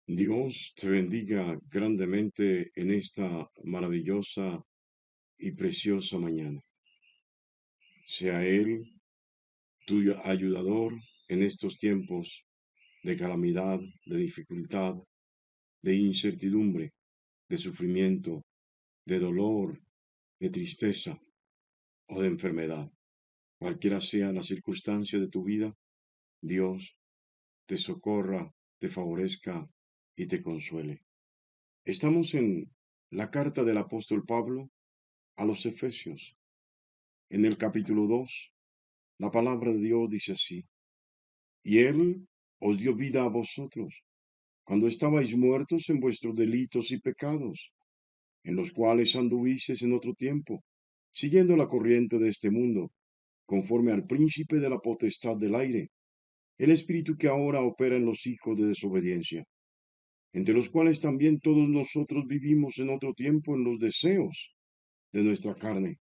Dios te bendiga grandemente en esta maravillosa y preciosa mañana. Sea Él tu ayudador en estos tiempos de calamidad, de dificultad, de incertidumbre, de sufrimiento, de dolor, de tristeza o de enfermedad. Cualquiera sea la circunstancia de tu vida, Dios te socorra, te favorezca y te consuele. Estamos en la carta del apóstol Pablo a los Efesios. En el capítulo 2, la palabra de Dios dice así: Y Él os dio vida a vosotros, cuando estabais muertos en vuestros delitos y pecados, en los cuales anduvisteis en otro tiempo, siguiendo la corriente de este mundo, conforme al príncipe de la potestad del aire, el espíritu que ahora opera en los hijos de desobediencia, entre los cuales también todos nosotros vivimos en otro tiempo en los deseos de nuestra carne,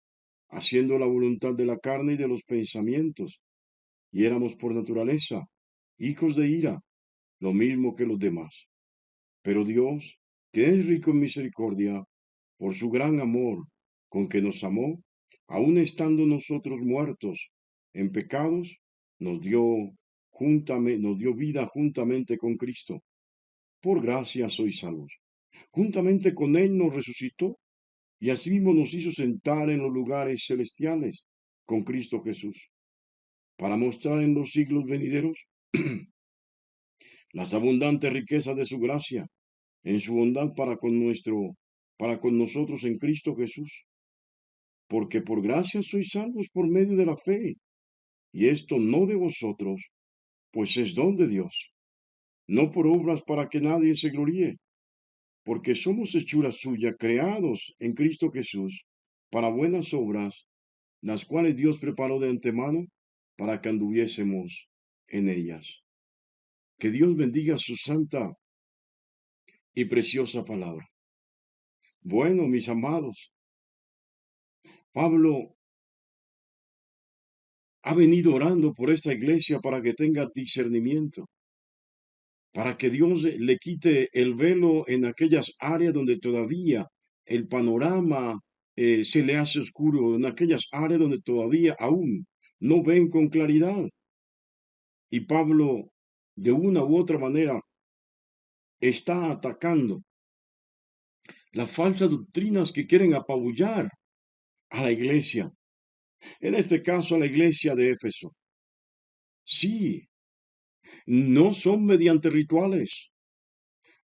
haciendo la voluntad de la carne y de los pensamientos, y éramos por naturaleza hijos de ira, lo mismo que los demás. Pero Dios, que es rico en misericordia, por su gran amor con que nos amó, aun estando nosotros muertos en pecados, nos dio vida juntamente con Cristo. Por gracia sois salvos. Juntamente con Él nos resucitó y asimismo nos hizo sentar en los lugares celestiales con Cristo Jesús, para mostrar en los siglos venideros las abundantes riquezas de su gracia, en su bondad para con nosotros en Cristo Jesús. Porque por gracia sois salvos por medio de la fe, y esto no de vosotros, pues es don de Dios, no por obras para que nadie se gloríe, porque somos hechura suya, creados en Cristo Jesús, para buenas obras, las cuales Dios preparó de antemano para que anduviésemos en ellas. Que Dios bendiga su santa y preciosa palabra. Bueno, mis amados, Pablo ha venido orando por esta iglesia para que tenga discernimiento, para que Dios le quite el velo en aquellas áreas donde todavía el panorama se le hace oscuro, en aquellas áreas donde todavía aún no ven con claridad. Y Pablo, de una u otra manera, está atacando las falsas doctrinas que quieren apabullar a la iglesia, en este caso a la iglesia de Éfeso. Sí, no son mediante rituales,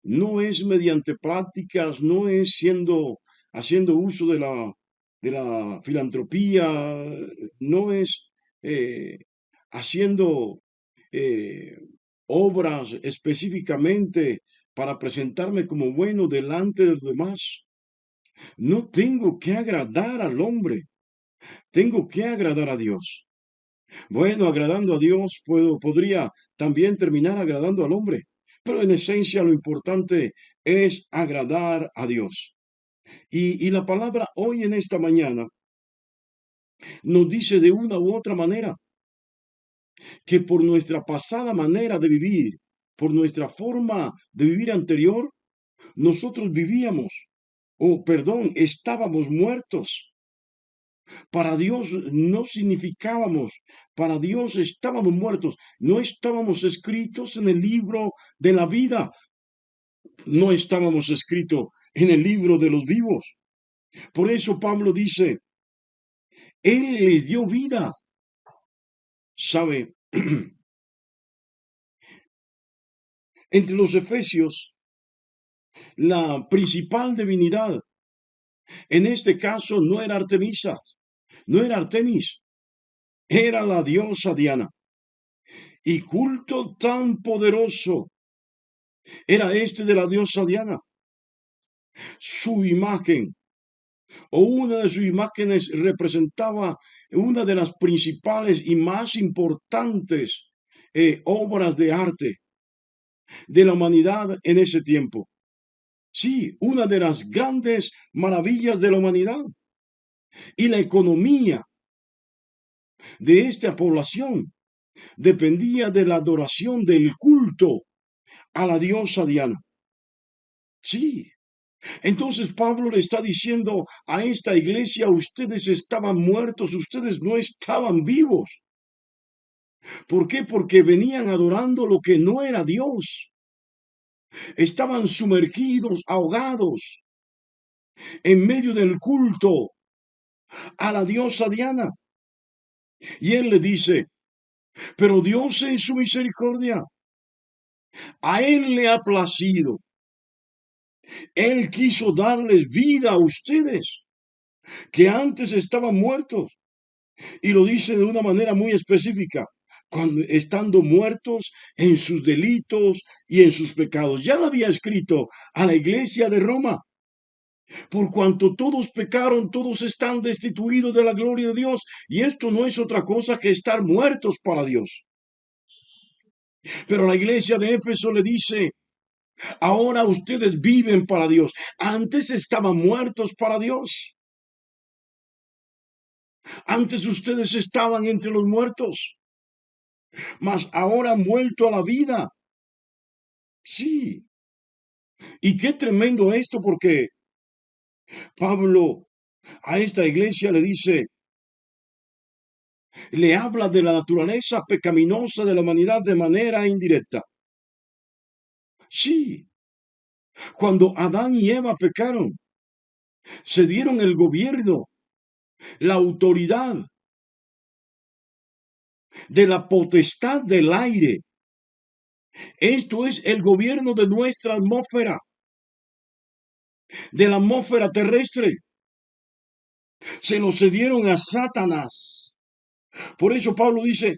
no es mediante prácticas, no es haciendo uso de la filantropía, no es haciendo eh, obras específicamente para presentarme como bueno delante de los demás. No tengo que agradar al hombre, tengo que agradar a Dios. Bueno, agradando a Dios podría también terminar agradando al hombre, pero en esencia lo importante es agradar a Dios. Y la palabra hoy en esta mañana nos dice de una u otra manera que por nuestra pasada manera de vivir, por nuestra forma de vivir anterior, nosotros vivíamos, o perdón, estábamos muertos. Para Dios no significábamos, para Dios estábamos muertos, no estábamos escritos en el libro de la vida, no estábamos escritos en el libro de los vivos. Por eso Pablo dice, Él les dio vida. ¿Sabe? Entre los efesios, la principal divinidad, en este caso no era Artemisa, no era Artemis, era la diosa Diana. Y culto tan poderoso era este de la diosa Diana. Su imagen o una de sus imágenes representaba una de las principales y más importantes obras de arte de la humanidad en ese tiempo. Sí, una de las grandes maravillas de la humanidad. Y la economía de esta población dependía de la adoración, del culto a la diosa Diana. Sí. Entonces Pablo le está diciendo a esta iglesia, ustedes estaban muertos, ustedes no estaban vivos. ¿Por qué? Porque venían adorando lo que no era Dios. Estaban sumergidos, ahogados en medio del culto a la diosa Diana. Y él le dice, pero Dios en su misericordia, a él le ha placido. Él quiso darles vida a ustedes, que antes estaban muertos. Y lo dice de una manera muy específica, cuando estando muertos en sus delitos y en sus pecados. Ya lo había escrito a la iglesia de Roma. Por cuanto todos pecaron, todos están destituidos de la gloria de Dios. Y esto no es otra cosa que estar muertos para Dios. Pero la iglesia de Éfeso le dice, ahora ustedes viven para Dios. Antes estaban muertos para Dios. Antes ustedes estaban entre los muertos, mas ahora han vuelto a la vida. Sí. Y qué tremendo esto, porque Pablo a esta iglesia le dice, le habla de la naturaleza pecaminosa de la humanidad de manera indirecta. Sí, cuando Adán y Eva pecaron, se dieron el gobierno, la autoridad de la potestad del aire. Esto es el gobierno de nuestra atmósfera, de la atmósfera terrestre. Se lo cedieron a Satanás. Por eso Pablo dice,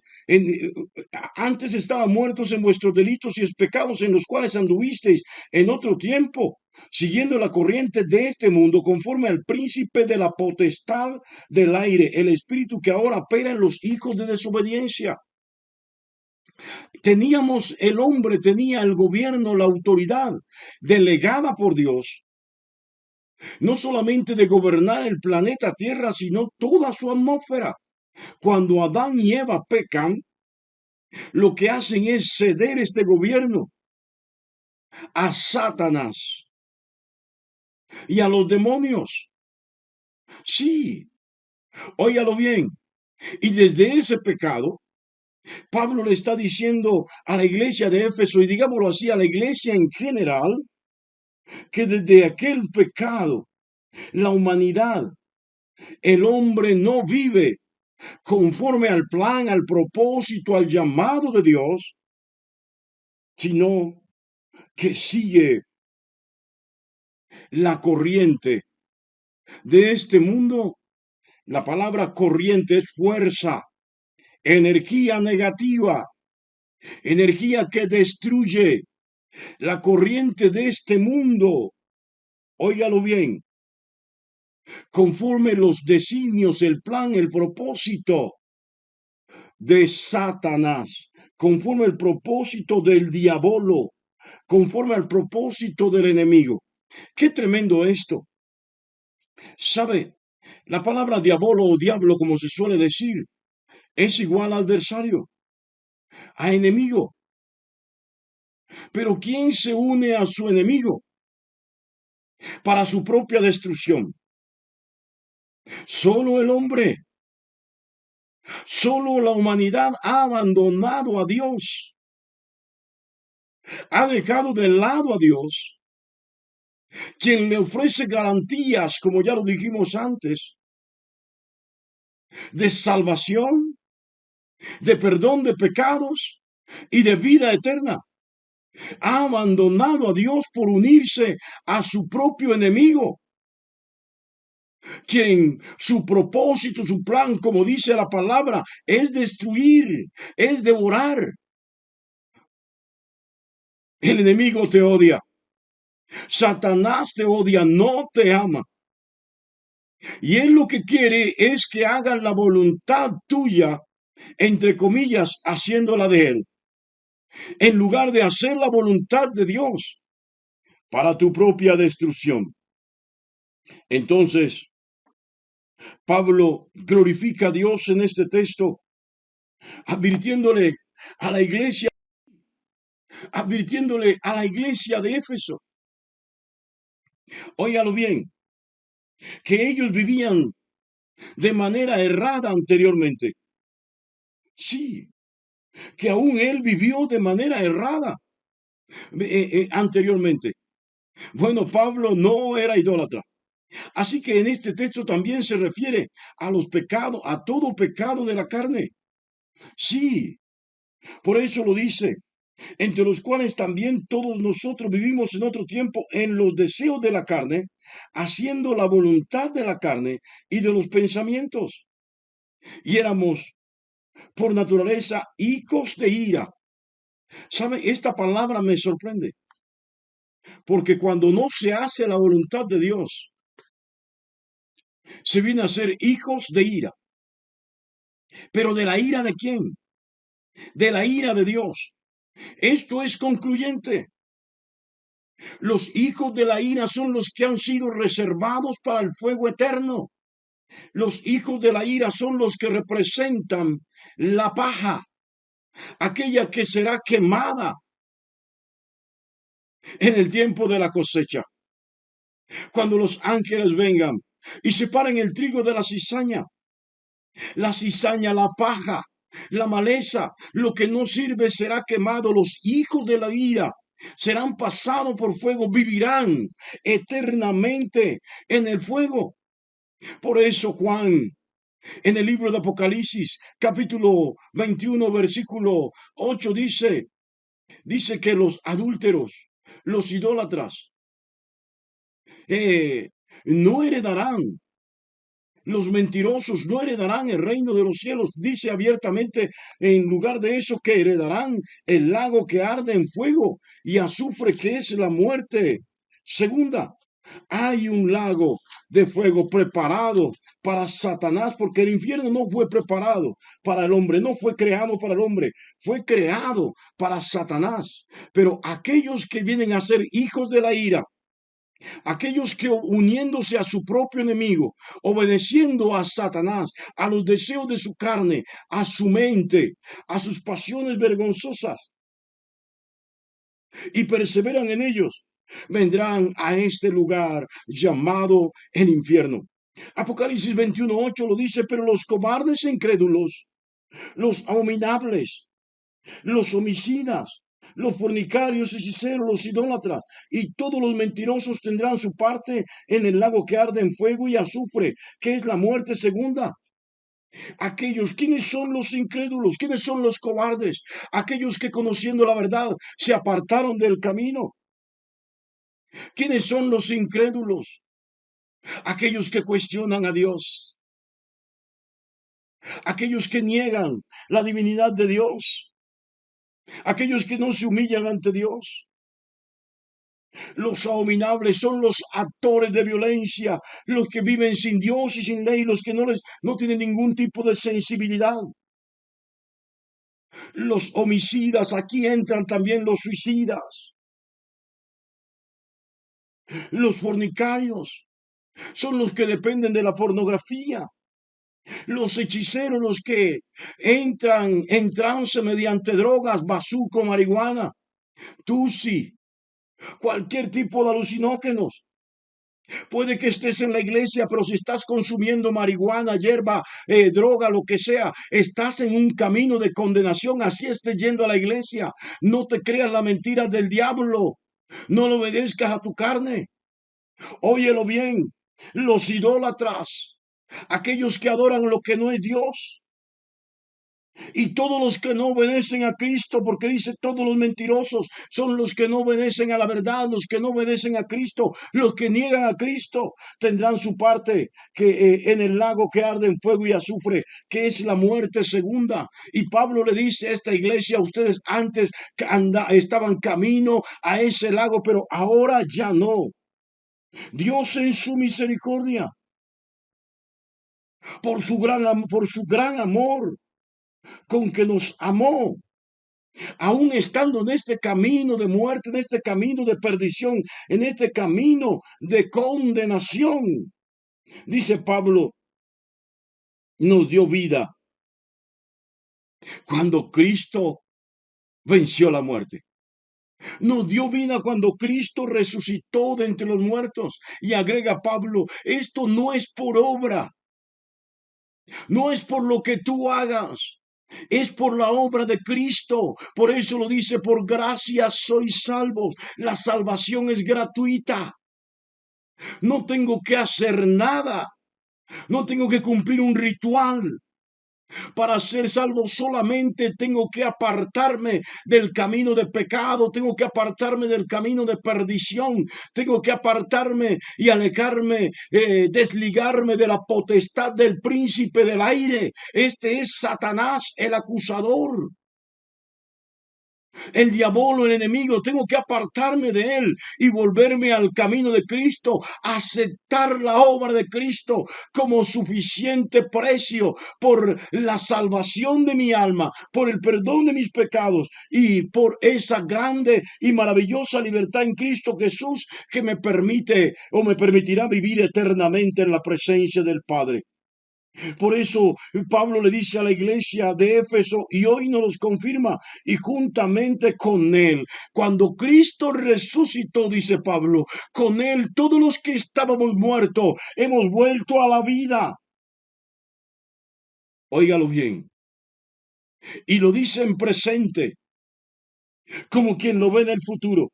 antes estaban muertos en vuestros delitos y pecados en los cuales anduvisteis en otro tiempo, siguiendo la corriente de este mundo, conforme al príncipe de la potestad del aire, el espíritu que ahora opera en los hijos de desobediencia. El hombre tenía el gobierno, la autoridad delegada por Dios, no solamente de gobernar el planeta Tierra, sino toda su atmósfera. Cuando Adán y Eva pecan, lo que hacen es ceder este gobierno a Satanás y a los demonios. Sí, óigalo bien. Y desde ese pecado, Pablo le está diciendo a la iglesia de Éfeso, y digámoslo así, a la iglesia en general, que desde aquel pecado, la humanidad, el hombre no vive conforme al plan, al propósito, al llamado de Dios, sino que sigue la corriente de este mundo. La palabra corriente es fuerza, energía negativa, energía que destruye. La corriente de este mundo, óigalo bien, conforme los designios, el plan, el propósito de Satanás, conforme el propósito del diablo, conforme al propósito del enemigo. Qué tremendo esto. ¿Sabe? La palabra diablo o diablo, como se suele decir, es igual a adversario, a enemigo. Pero ¿quién se une a su enemigo para su propia destrucción? Solo el hombre. Solo la humanidad ha abandonado a Dios. Ha dejado de lado a Dios, quien le ofrece garantías, como ya lo dijimos antes, de salvación, de perdón de pecados y de vida eterna. Ha abandonado a Dios por unirse a su propio enemigo, quien su propósito, su plan, como dice la palabra, es destruir, es devorar. El enemigo te odia. Satanás te odia, no te ama. Y él lo que quiere es que hagan la voluntad tuya, entre comillas, haciéndola de él, en lugar de hacer la voluntad de Dios para tu propia destrucción. Entonces, Pablo glorifica a Dios en este texto, advirtiéndole a la iglesia, advirtiéndole a la iglesia de Éfeso, Óigalo bien, que ellos vivían de manera errada anteriormente. Sí, que aún él vivió de manera errada anteriormente. Bueno, Pablo no era idólatra. Así que en este texto también se refiere a los pecados, a todo pecado de la carne. Sí, por eso lo dice, entre los cuales también todos nosotros vivimos en otro tiempo en los deseos de la carne, haciendo la voluntad de la carne y de los pensamientos. Y éramos por naturaleza hijos de ira. ¿Sabe? Esta palabra me sorprende, porque cuando no se hace la voluntad de Dios, se viene a ser hijos de ira. Pero ¿de la ira de quién? De la ira de Dios. Esto es concluyente. Los hijos de la ira son los que han sido reservados para el fuego eterno. Los hijos de la ira son los que representan la paja, aquella que será quemada en el tiempo de la cosecha. Cuando los ángeles vengan y separen el trigo de la cizaña, la paja, la maleza, lo que no sirve será quemado. Los hijos de la ira serán pasados por fuego, vivirán eternamente en el fuego. Por eso Juan, en el libro de Apocalipsis, capítulo 21, versículo 8, dice que los adúlteros, los idólatras, no heredarán. Los mentirosos no heredarán el reino de los cielos. Dice abiertamente, en lugar de eso, que heredarán el lago que arde en fuego y azufre, que es la muerte segunda. Hay un lago de fuego preparado para Satanás, porque el infierno no fue preparado para el hombre, no fue creado para el hombre, fue creado para Satanás. Pero aquellos que vienen a ser hijos de la ira, aquellos que uniéndose a su propio enemigo, obedeciendo a Satanás, a los deseos de su carne, a su mente, a sus pasiones vergonzosas, y perseveran en ellos, vendrán a este lugar llamado el infierno. Apocalipsis 21:8 lo dice, pero los cobardes e incrédulos, los abominables, los homicidas, los fornicarios, hechiceros, los idólatras y todos los mentirosos tendrán su parte en el lago que arde en fuego y azufre, que es la muerte segunda. Aquellos, ¿quiénes son los incrédulos? ¿Quiénes son los cobardes? Aquellos que conociendo la verdad se apartaron del camino. ¿Quiénes son los incrédulos? Aquellos que cuestionan a Dios, aquellos que niegan la divinidad de Dios, aquellos que no se humillan ante Dios. Los abominables son los actores de violencia, los que viven sin Dios y sin ley, los que no tienen ningún tipo de sensibilidad. Los homicidas, aquí entran también los suicidas. Los fornicarios son los que dependen de la pornografía. Los hechiceros, los que entran en trance mediante drogas, bazuco, marihuana, tusi, cualquier tipo de alucinógenos. Puede que estés en la iglesia, pero si estás consumiendo marihuana, hierba, droga, lo que sea, estás en un camino de condenación. Así estés yendo a la iglesia. No te creas la mentira del diablo. No le obedezcas a tu carne. Óyelo bien. Los idólatras, aquellos que adoran lo que no es Dios, y todos los que no obedecen a Cristo, porque dice todos los mentirosos son los que no obedecen a la verdad, los que no obedecen a Cristo, los que niegan a Cristo, tendrán su parte que en el lago que arde en fuego y azufre, que es la muerte segunda. Y Pablo le dice a esta iglesia, ustedes antes estaban camino a ese lago, pero ahora ya no. Dios en su misericordia, por su gran amor con que nos amó, aún estando en este camino de muerte, en este camino de perdición, en este camino de condenación, dice Pablo, nos dio vida cuando Cristo venció la muerte. Nos dio vida cuando Cristo resucitó de entre los muertos. Y agrega Pablo, esto no es por obra, no es por lo que tú hagas, es por la obra de Cristo. Por eso lo dice, por gracia sois salvos. La salvación es gratuita. No tengo que hacer nada. No tengo que cumplir un ritual. Para ser salvo solamente tengo que apartarme del camino de pecado, tengo que apartarme del camino de perdición, tengo que apartarme y alejarme, desligarme de la potestad del príncipe del aire. Este es Satanás, el acusador. El diablo, el enemigo, tengo que apartarme de él y volverme al camino de Cristo, aceptar la obra de Cristo como suficiente precio por la salvación de mi alma, por el perdón de mis pecados y por esa grande y maravillosa libertad en Cristo Jesús que me permite o me permitirá vivir eternamente en la presencia del Padre. Por eso Pablo le dice a la iglesia de Éfeso y hoy nos los confirma y juntamente con él, cuando Cristo resucitó, dice Pablo, con él todos los que estábamos muertos hemos vuelto a la vida. Óigalo bien. Y lo dice en presente, como quien lo ve en el futuro.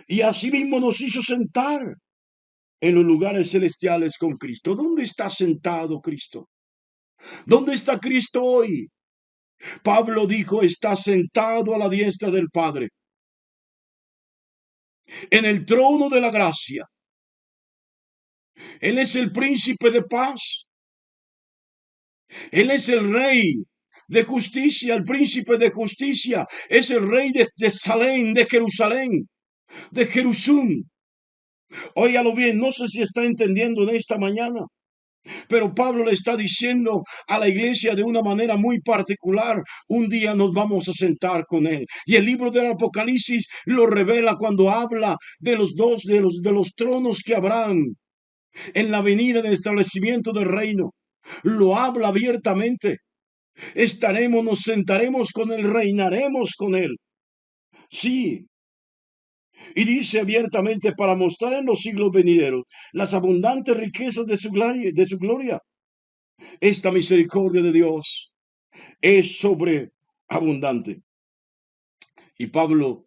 Y así mismo nos hizo sentar en los lugares celestiales con Cristo. ¿Dónde está sentado Cristo? ¿Dónde está Cristo hoy? Pablo dijo, está sentado a la diestra del Padre, en el trono de la gracia. Él es el príncipe de paz. Él es el rey de justicia, el príncipe de justicia. Es el rey de Salem, de Jerusalén, de Jerusún. Óigalo bien, no sé si está entendiendo en esta mañana. Pero Pablo le está diciendo a la iglesia de una manera muy particular, un día nos vamos a sentar con él. Y el libro del Apocalipsis lo revela cuando habla de los dos, de los tronos que habrán en la venida del establecimiento del reino. Lo habla abiertamente. Estaremos, nos sentaremos con él, reinaremos con él. Sí, y dice abiertamente para mostrar en los siglos venideros las abundantes riquezas de su gloria. Esta misericordia de Dios es sobreabundante. Y Pablo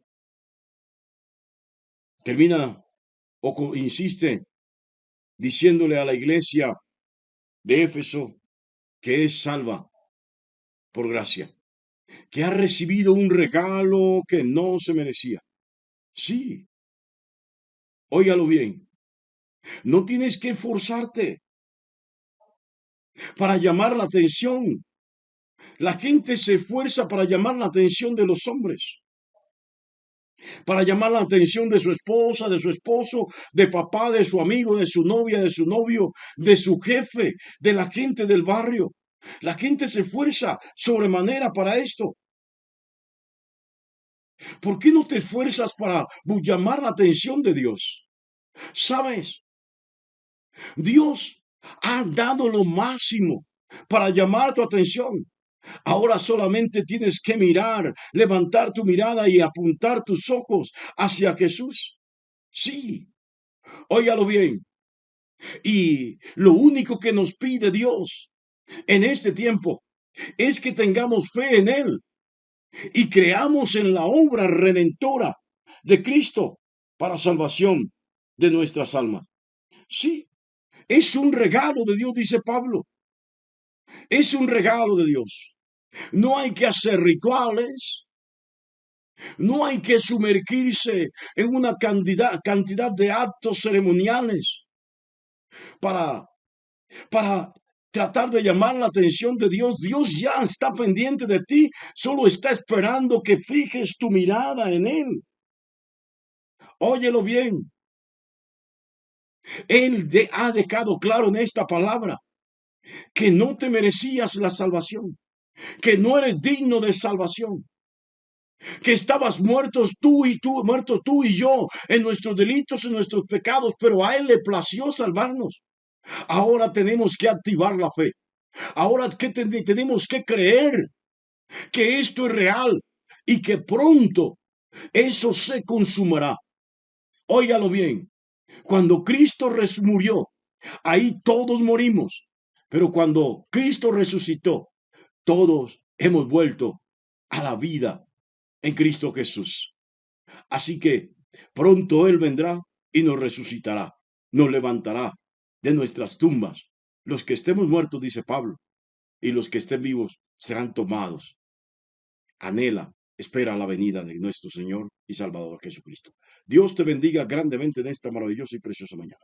termina o insiste diciéndole a la iglesia de Éfeso que es salva por gracia, que ha recibido un regalo que no se merecía. Sí, óigalo bien, no tienes que esforzarte para llamar la atención. La gente se esfuerza para llamar la atención de los hombres, para llamar la atención de su esposa, de su esposo, de papá, de su amigo, de su novia, de su novio, de su jefe, de la gente del barrio. La gente se esfuerza sobremanera para esto. ¿Por qué no te esfuerzas para llamar la atención de Dios? ¿Sabes? Dios ha dado lo máximo para llamar tu atención. Ahora solamente tienes que mirar, levantar tu mirada y apuntar tus ojos hacia Jesús. Sí, óigalo bien. Y lo único que nos pide Dios en este tiempo es que tengamos fe en Él y creamos en la obra redentora de Cristo para salvación de nuestras almas. Sí, es un regalo de Dios, dice Pablo. Es un regalo de Dios. No hay que hacer rituales. No hay que sumergirse en una cantidad de actos ceremoniales para, para tratar de llamar la atención de Dios. Dios ya está pendiente de ti, solo está esperando que fijes tu mirada en Él. Óyelo bien. Él ha dejado claro en esta palabra que no te merecías la salvación, que no eres digno de salvación, que estabas muerto tú y yo en nuestros delitos, en nuestros pecados, pero a Él le plació salvarnos. Ahora tenemos que activar la fe. Ahora que tenemos que creer que esto es real y que pronto Eso se consumará. Óigalo bien. Cuando Cristo murió, ahí todos morimos. Pero cuando Cristo resucitó, todos hemos vuelto a la vida en Cristo Jesús. Así que pronto Él vendrá y nos resucitará, nos levantará de nuestras tumbas. Los que estemos muertos, dice Pablo, y los que estén vivos serán tomados. Anhela, espera la venida de nuestro Señor y Salvador Jesucristo. Dios te bendiga grandemente en esta maravillosa y preciosa mañana.